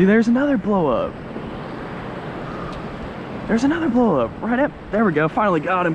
See, there's another blow up. There's another blow up right up. There we go. Finally got him.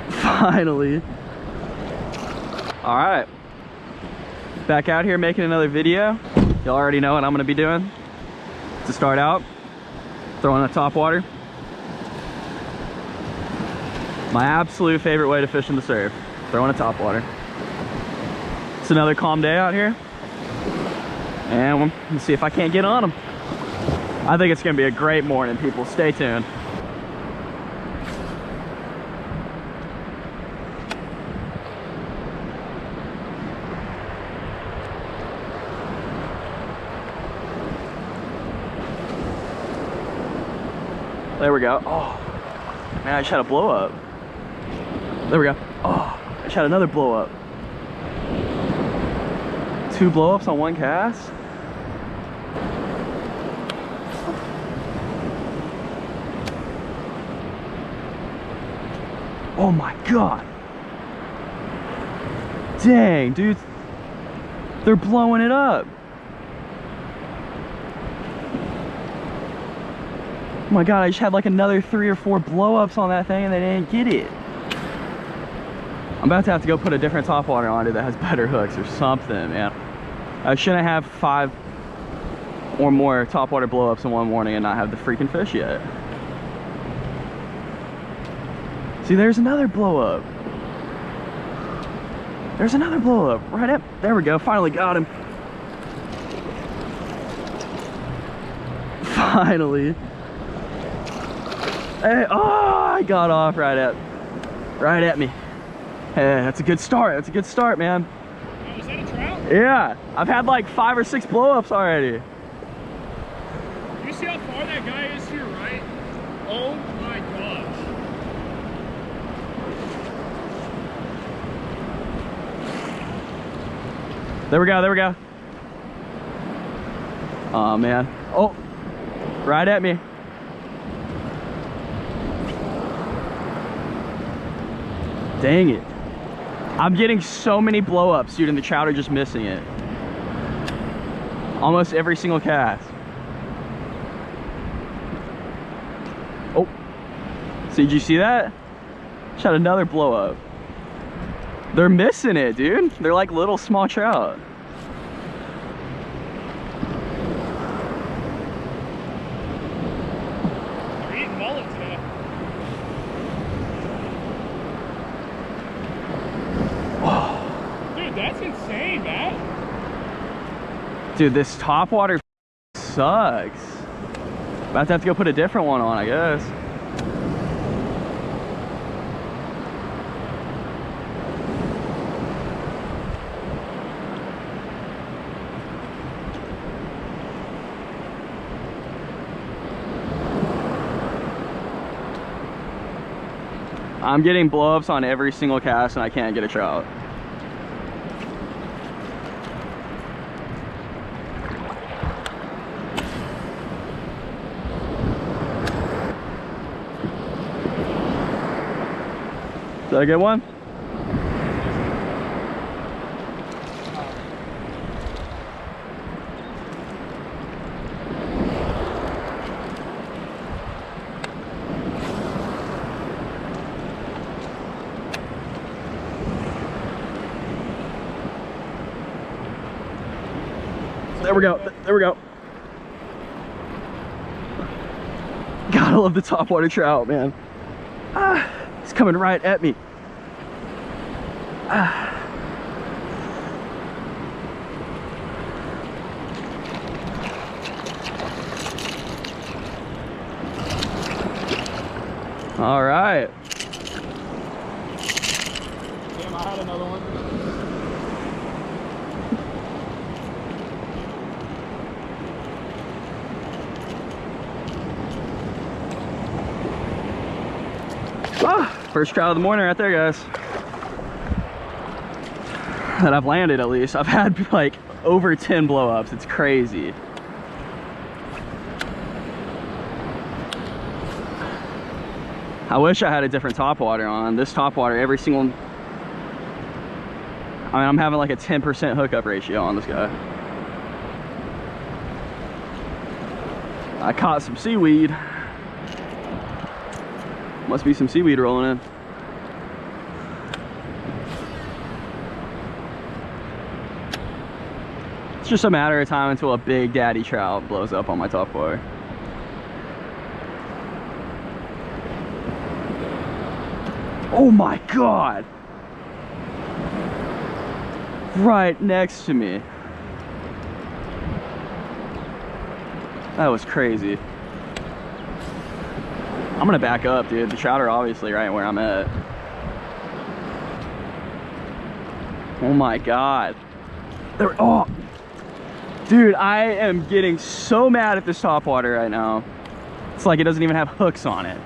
Finally. All right. Back out here making another video. Y'all already know what I'm going to be doing to start out. Throwing a top water. My absolute favorite way to fish in the surf. Throwing a top water. It's another calm day out here. And we'll see if I can't get on them. I think it's gonna be a great morning, people. Stay tuned. There we go. Oh, man, I just had a blow up. There we go. Oh, I just had another blow up. 2 blow ups on one cast. Oh my God. Dang, dude. They're blowing it up. Oh my God, I just had like another 3 or 4 blow-ups on that thing and they didn't get it. I'm about to have to go put a different topwater on it that has better hooks or something, man. I shouldn't have 5 or more topwater blow-ups in one morning and not have the freaking fish yet. See, there's another blow up. There's another blow up right up. There we go. Finally got him. Finally. Hey, oh, I got off right at me. Hey, that's a good start. That's a good start, man. Oh, is that a trout? Yeah, I've had like 5 or 6 blow ups already. You see how far that guy is to your right? Oh my gosh. There we go, there we go. Oh man. Oh, right at me. Dang it. I'm getting so many blow ups, dude, and the trout are just missing it. Almost every single cast. Oh. See, did you see that? Shot another blow up. They're missing it, dude. They're like little small trout. They're eating mullet today. Oh. Dude, that's insane, man. Dude, this topwater sucks. About to have to go put a different one on, I guess. I'm getting blow-ups on every single cast and I can't get a trout. Did I get one? There we go. There we go. Gotta love the topwater trout, man. Ah, he's coming right at me. Ah. All right. Damn, I had another one. Ah, first trout of the morning right there, guys. That I've landed, at least. I've had like over 10 blow-ups. It's crazy. I wish I had a different topwater on. This topwater, every single I mean, I'm having like a 10% hookup ratio on this guy. I caught some seaweed. Must be some seaweed rolling in. It's just a matter of time until a big daddy trout blows up on my top water. Oh my God! Right next to me. That was crazy. I'm gonna back up, dude. The trout are obviously right where I'm at. Oh my God. Oh, dude, I am getting so mad at this topwater right now. It's like it doesn't even have hooks on it.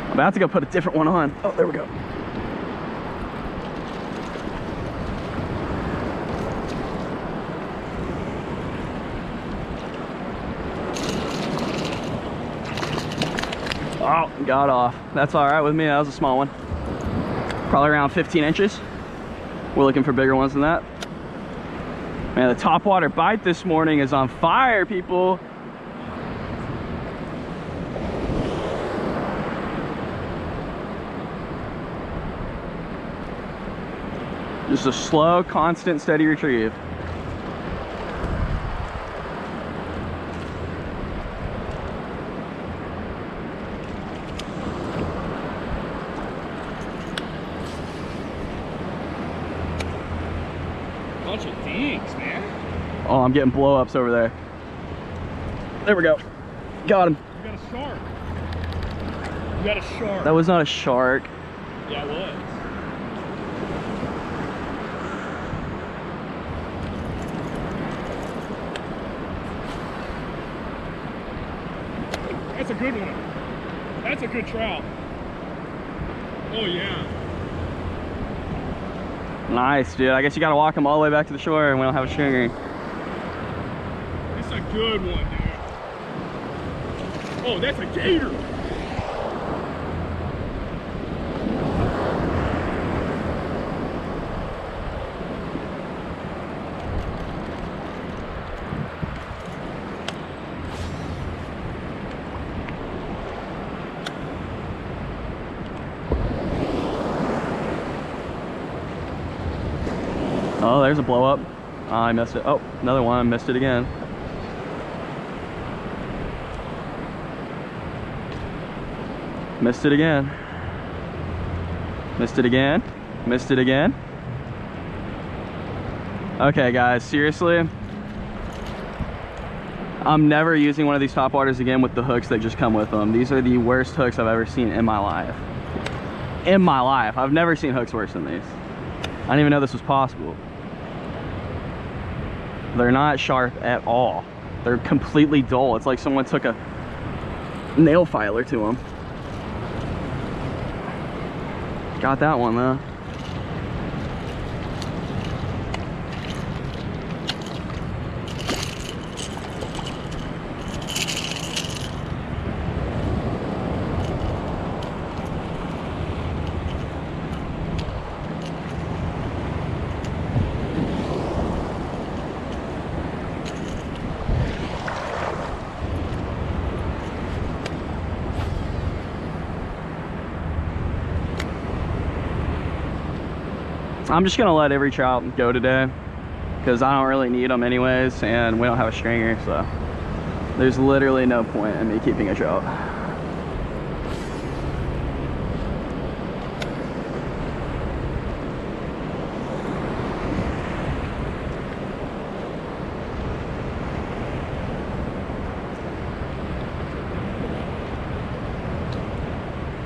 I'm about to go put a different one on. Oh, there we go. Oh, got off. That's all right with me. That was a small one. Probably around 15 inches. We're looking for bigger ones than that. Man, the topwater bite this morning is on fire, people. Just a slow, constant, steady retrieve. Bunch of dings, man. Oh, I'm getting blow-ups over there. There we go. Got him. You got a shark. You got a shark. That was not a shark. Yeah, it was. That's a good one. That's a good trout. Oh, yeah. Nice, dude. I guess you gotta walk them all the way back to the shore and we don't have a stringer. That's a good one, dude. Oh, that's a gator. Oh, there's a blow up. Oh, I missed it. Oh, another one. Missed it again. Missed it again. Missed it again. Missed it again. Okay, guys, seriously. I'm never using one of these topwaters again with the hooks that just come with them. These are the worst hooks I've ever seen in my life. In my life. I've never seen hooks worse than these. I didn't even know this was possible. They're not sharp at all. They're completely dull. It's like someone took a nail filer to them. Got that one though. I'm just gonna let every trout go today because I don't really need them anyways and we don't have a stringer, so there's literally no point in me keeping a trout.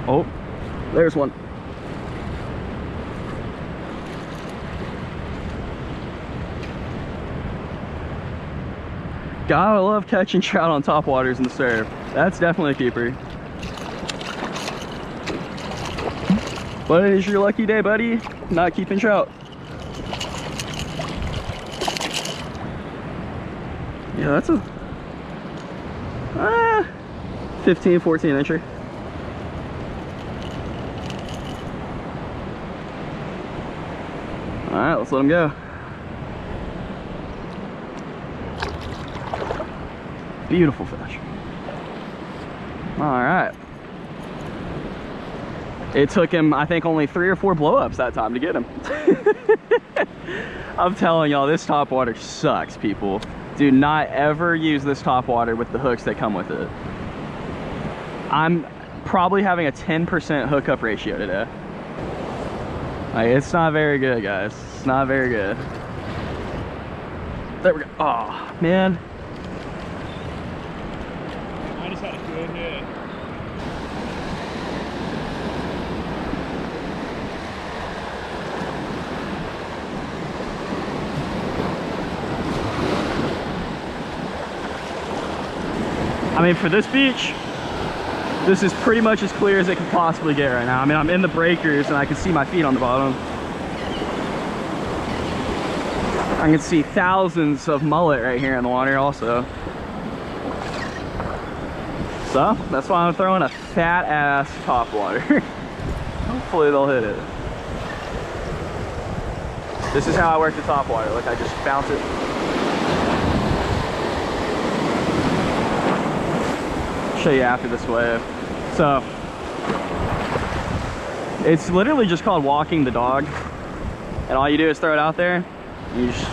Oh, there's one. Gotta love catching trout on topwaters in the surf. That's definitely a keeper. But it is your lucky day, buddy. Not keeping trout. Yeah, that's a 15, 14 incher. All right, let's let him go. Beautiful fish. All right. It took him, I think, only 3 or 4 blow-ups that time to get him. I'm telling y'all, this top water sucks, people. Do not ever use this top water with the hooks that come with it. I'm probably having a 10% hookup ratio today. Like, it's not very good, guys. It's not very good. There we go. Oh, man. I just had a good hit. I mean, for this beach, this is pretty much as clear as it can possibly get right now. I mean, I'm in the breakers and I can see my feet on the bottom. I can see thousands of mullet right here in the water also. So, that's why I'm throwing a fat ass top water. Hopefully they'll hit it. This is how I work the top water. Like, I just bounce it. Show you after this wave. So it's literally just called walking the dog, and all you do is throw it out there and you just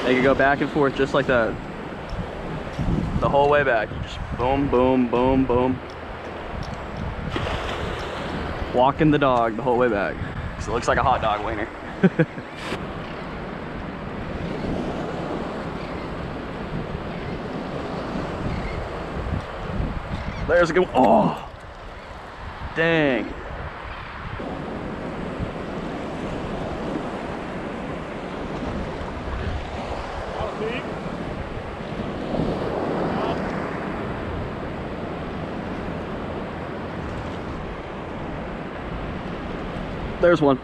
make it go back and forth just like that the whole way back. You just boom, boom, boom, boom, walking the dog the whole way back. So it looks like a hot dog wiener. There's a good one. Oh, dang. There's one.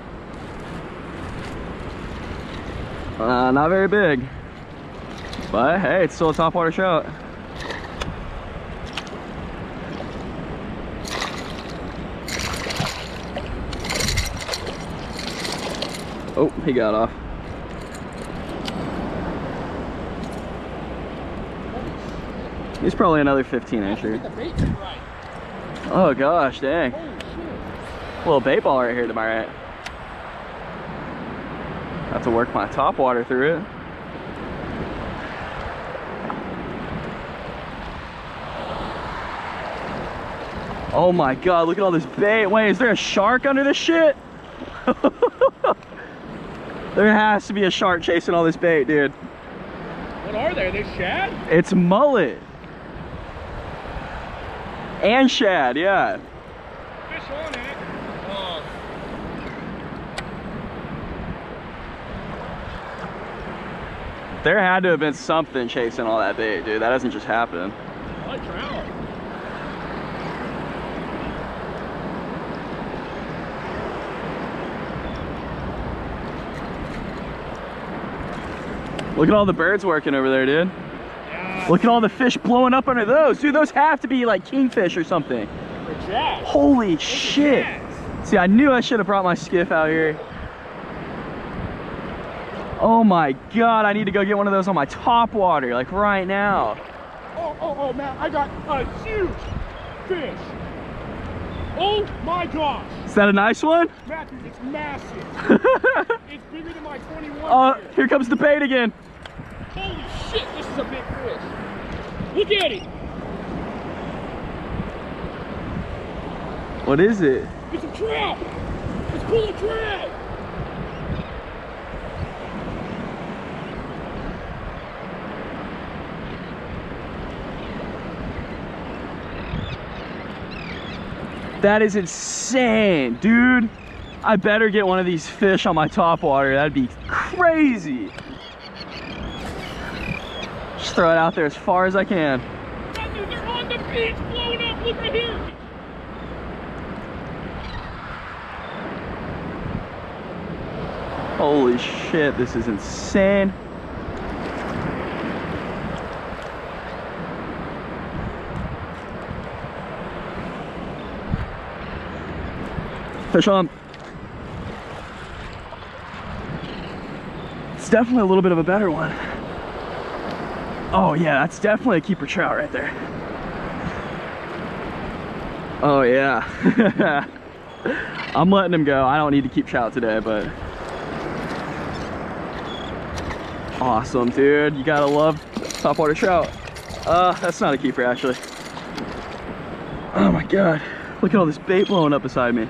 Not very big, but hey, it's still a topwater trout. Oh, he got off. He's probably another 15-incher. Right. Oh gosh, dang. Holy shit. Little bait ball right here to my right. Have to work my top water through it. Oh my god, look at all this bait. Wait, is there a shark under this shit? There has to be a shark chasing all this bait, dude. What are they? Are they shad? It's mullet. And shad, yeah. Fish on it. Oh. There had to have been something chasing all that bait, dude. That doesn't just happen. I like trout. Look at all the birds working over there, dude. Yeah. Look at all the fish blowing up under those. Dude, those have to be like kingfish or something. They're jazz. Holy shit. See, I knew I should have brought my skiff out here. Oh my god, I need to go get one of those on my top water, like right now. Oh, man, I got a huge fish. Oh my gosh. Is that a nice one? Matthew, it's massive. It's bigger than my 21. Oh, here comes the bait again. Holy shit, this is a big fish. Look at it. What is it? It's a trout. It's full of trout. That is insane, dude. I better get one of these fish on my top water. That'd be crazy. Just throw it out there as far as I can. Dude, they're on the beach blowing up. Look right here. Holy shit, this is insane. Fish on. That's definitely a little bit of a better one. Oh yeah, that's definitely a keeper trout right there. Oh yeah. I'm letting him go. I don't need to keep trout today, but awesome, dude. You gotta love topwater trout. That's not a keeper actually. Oh my God. Look at all this bait blowing up beside me.